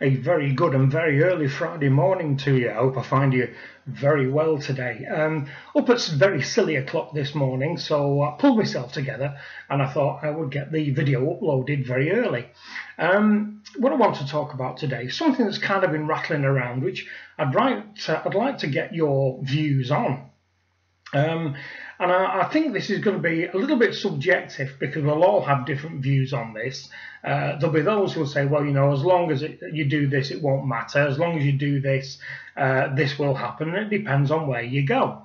A very good and very early Friday morning to you. I hope I find you very well today. Up at very silly o'clock this morning, so I pulled myself together and I thought I would get the video uploaded very early. What I want to talk about today is something that's kind of been rattling around, which I'd like to get your views on. And I think this is going to be a little bit subjective because we'll all have different views on this. There'll be those who will say, well, you know, as long as you do this, it won't matter. As long as you do this, this will happen. It depends on where you go.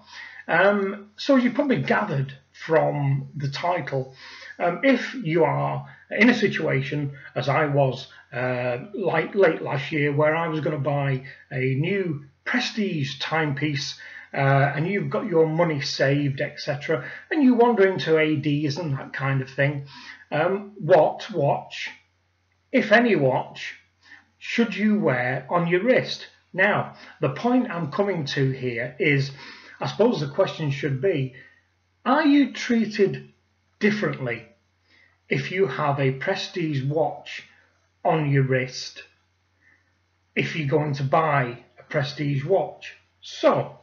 So as you probably gathered from the title, if you are in a situation, as I was like late last year, where I was going to buy a new Prestige Timpiece, and you've got your money saved, etc., and you wander into ADs and that kind of thing, what watch, if any watch, should you wear on your wrist? Now, the point I'm coming to here is, I suppose the question should be, are you treated differently if you have a Prestige watch on your wrist if you're going to buy a Prestige watch? So,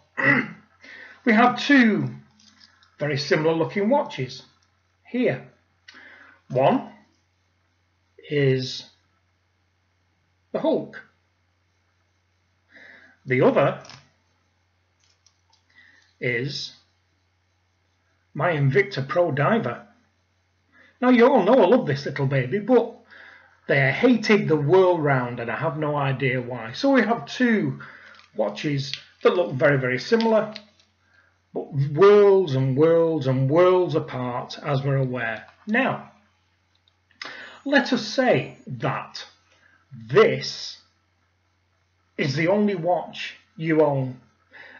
we have two very similar looking watches here. One is the Hulk. The other is my Invicta Pro Diver. Now you all know I love this little baby, but they are hated the world round and I have no idea why. So we have two watches that look very, very similar, but worlds and worlds and worlds apart, as we're aware. Now, let us say that this is the only watch you own,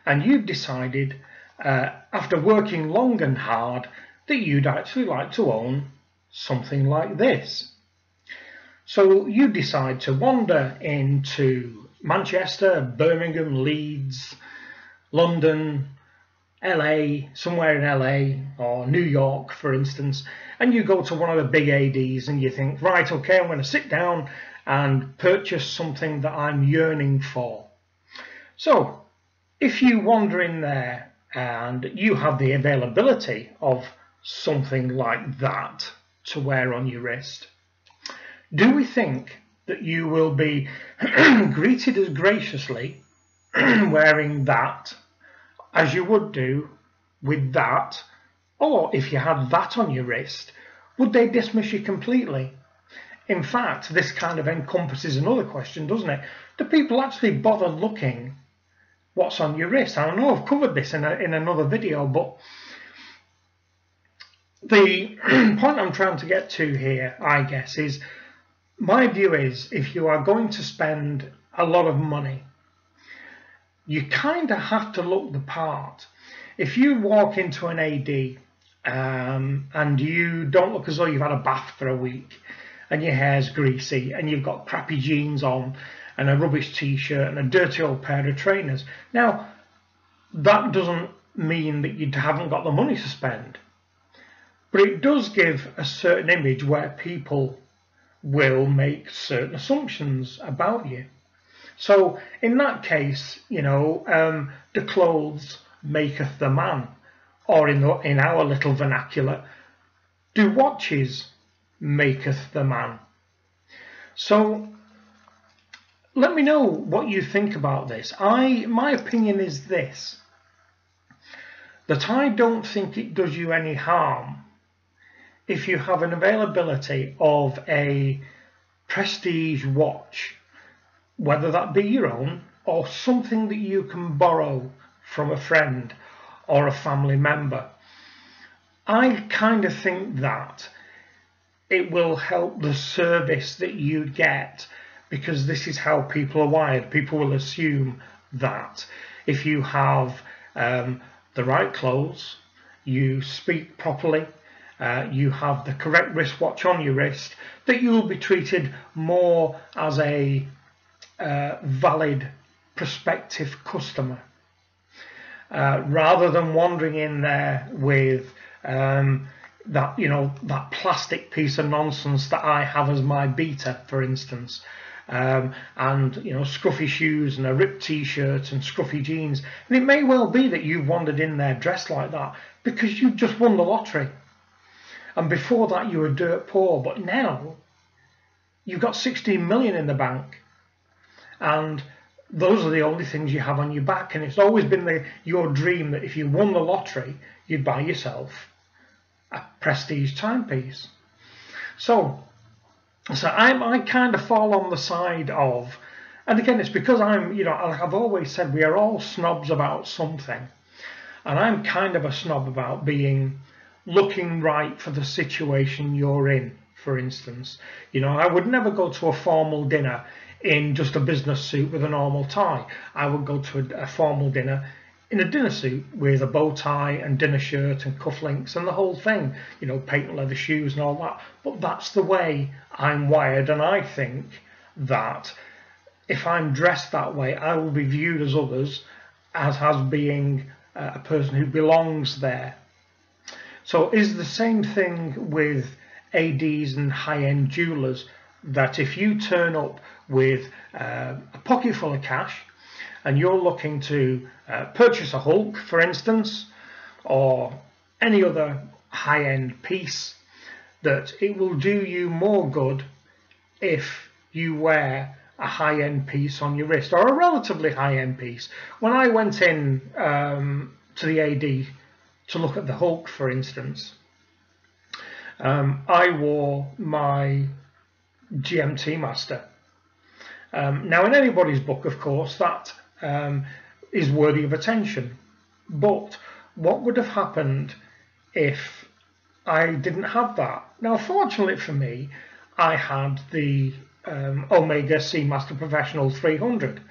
and you've decided, after working long and hard, that you'd actually like to own something like this. So you decide to wander into Manchester, Birmingham, Leeds, London, LA, somewhere in LA or New York, for instance, and you go to one of the big ADs and you think, right, okay, I'm going to sit down and purchase something that I'm yearning for. So if you wander in there and you have the availability of something like that to wear on your wrist, do we think that you will be greeted as graciously wearing that as you would do with that? Or if you had that on your wrist, would they dismiss you completely? In fact, this kind of encompasses another question, doesn't it? Do people actually bother looking what's on your wrist? I know I've covered this in another video, but the point I'm trying to get to here, I guess, is my view is if you are going to spend a lot of money, you kind of have to look the part. If you walk into an AD and you don't look as though you've had a bath for a week and your hair's greasy and you've got crappy jeans on and a rubbish t-shirt and a dirty old pair of trainers, now that doesn't mean that you haven't got the money to spend, but it does give a certain image where people will make certain assumptions about you. So in that case, you know, the clothes maketh the man, or in our little vernacular, do watches maketh the man? So let me know what you think about this. My opinion is this: that I don't think it does you any harm if you have an availability of a prestige watch, whether that be your own or something that you can borrow from a friend or a family member. I kind of think that it will help the service that you get, because this is how people are wired. People will assume that if you have the right clothes, you speak properly, you have the correct wristwatch on your wrist, that you will be treated more as a valid prospective customer, rather than wandering in there with that, you know, that plastic piece of nonsense that I have as my beta, for instance, and, you know, scruffy shoes and a ripped t-shirt and scruffy jeans. And it may well be that you've wandered in there dressed like that because you just won the lottery, and before that you were dirt poor, but now you've got 16 million in the bank, and those are the only things you have on your back. And it's always been your dream that if you won the lottery, you'd buy yourself a Prestige timepiece. So I kind of fall on the side of, and again, it's because I'm, you know, I've always said we are all snobs about something, and I'm kind of a snob about looking right for the situation you're in. For instance, you know, I would never go to a formal dinner in just a business suit with a normal tie. I would go to a formal dinner in a dinner suit with a bow tie and dinner shirt and cufflinks and the whole thing, you know, patent leather shoes and all that. But that's the way I'm wired, and I think that if I'm dressed that way, I will be viewed as others as being a person who belongs there. So is the same thing with ADs and high-end jewellers, that if you turn up with a pocket full of cash and you're looking to purchase a Hulk, for instance, or any other high-end piece, that it will do you more good if you wear a high-end piece on your wrist, or a relatively high-end piece. When I went in to the AD to look at the Hulk, for instance, I wore my GMT Master. Now, in anybody's book, of course, that is worthy of attention. But what would have happened if I didn't have that? Now, fortunately for me, I had the Omega Seamaster Professional 300,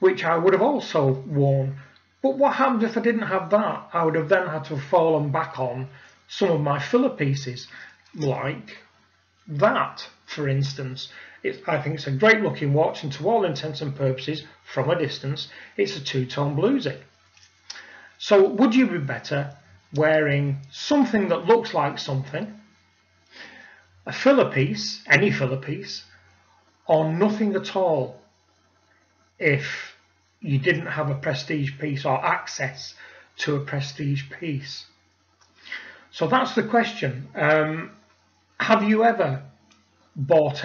which I would have also worn. But what happened if I didn't have that? I would have then had to have fallen back on some of my filler pieces, like that, for instance. I think it's a great looking watch, and to all intents and purposes, from a distance, it's a two-tone bluesy. So would you be better wearing something that looks like something, a filler piece, any filler piece, or nothing at all if you didn't have a prestige piece or access to a prestige piece? So that's the question. Have you ever bought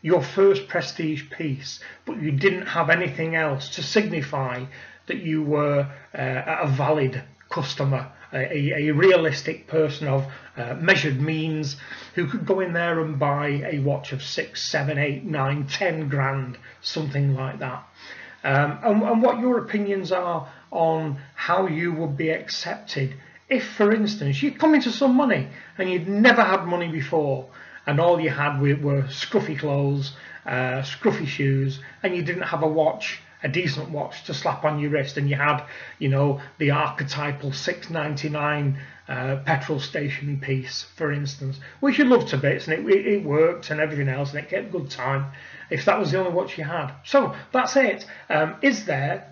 your first prestige piece, but you didn't have anything else to signify that you were a valid customer, a realistic person of measured means, who could go in there and buy a watch of 6, 7, 8, 9, 10 grand, something like that? And what your opinions are on how you would be accepted if, for instance, you'd come into some money and you'd never had money before, and all you had were scruffy clothes, scruffy shoes, and you didn't have a watch, a decent watch to slap on your wrist, and you had, you know, the archetypal $6.99 petrol station piece, for instance, which you loved to bits, and it worked and everything else, and it kept good time, if that was the only watch you had. So that's it. Is there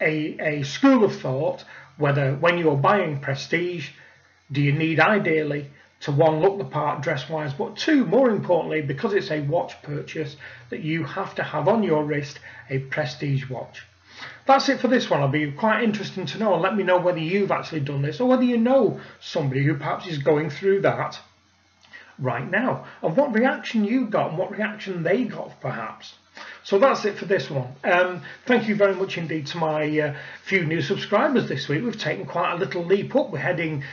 a school of thought whether, when you're buying prestige, do you need ideally to, one, look the part dress-wise, but two, more importantly, because it's a watch purchase, that you have to have on your wrist a prestige watch? That's it for this one. It'll be quite interesting to know, and let me know whether you've actually done this, or whether you know somebody who perhaps is going through that right now, and what reaction you got and what reaction they got, perhaps. So that's it for this one. Thank you very much indeed to my few new subscribers this week. We've taken quite a little leap up. We're heading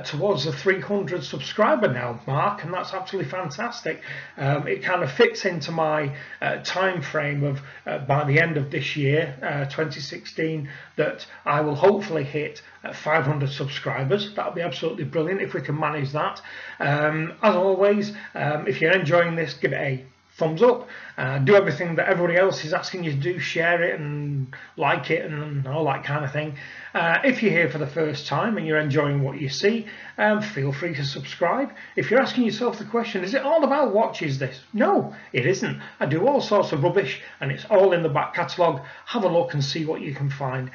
towards the 300 subscriber now mark, and that's absolutely fantastic. It kind of fits into my time frame of by the end of this year, 2016, that I will hopefully hit 500 subscribers. That'll be absolutely brilliant if we can manage that. As always, if you're enjoying this, give it a thumbs up, do everything that everybody else is asking you to do, share it and like it and all that kind of thing. If you're here for the first time and you're enjoying what you see, feel free to subscribe. If you're asking yourself the question, is it all about watches this? No, it isn't. I do all sorts of rubbish and it's all in the back catalogue. Have a look and see what you can find.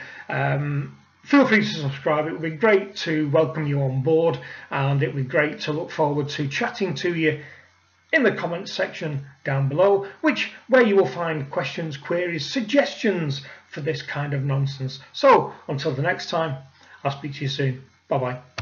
Feel free to subscribe. It would be great to welcome you on board, and it would be great to look forward to chatting to you in the comments section down below, where you will find questions, queries, suggestions for this kind of nonsense. So until the next time, I'll speak to you soon. Bye bye.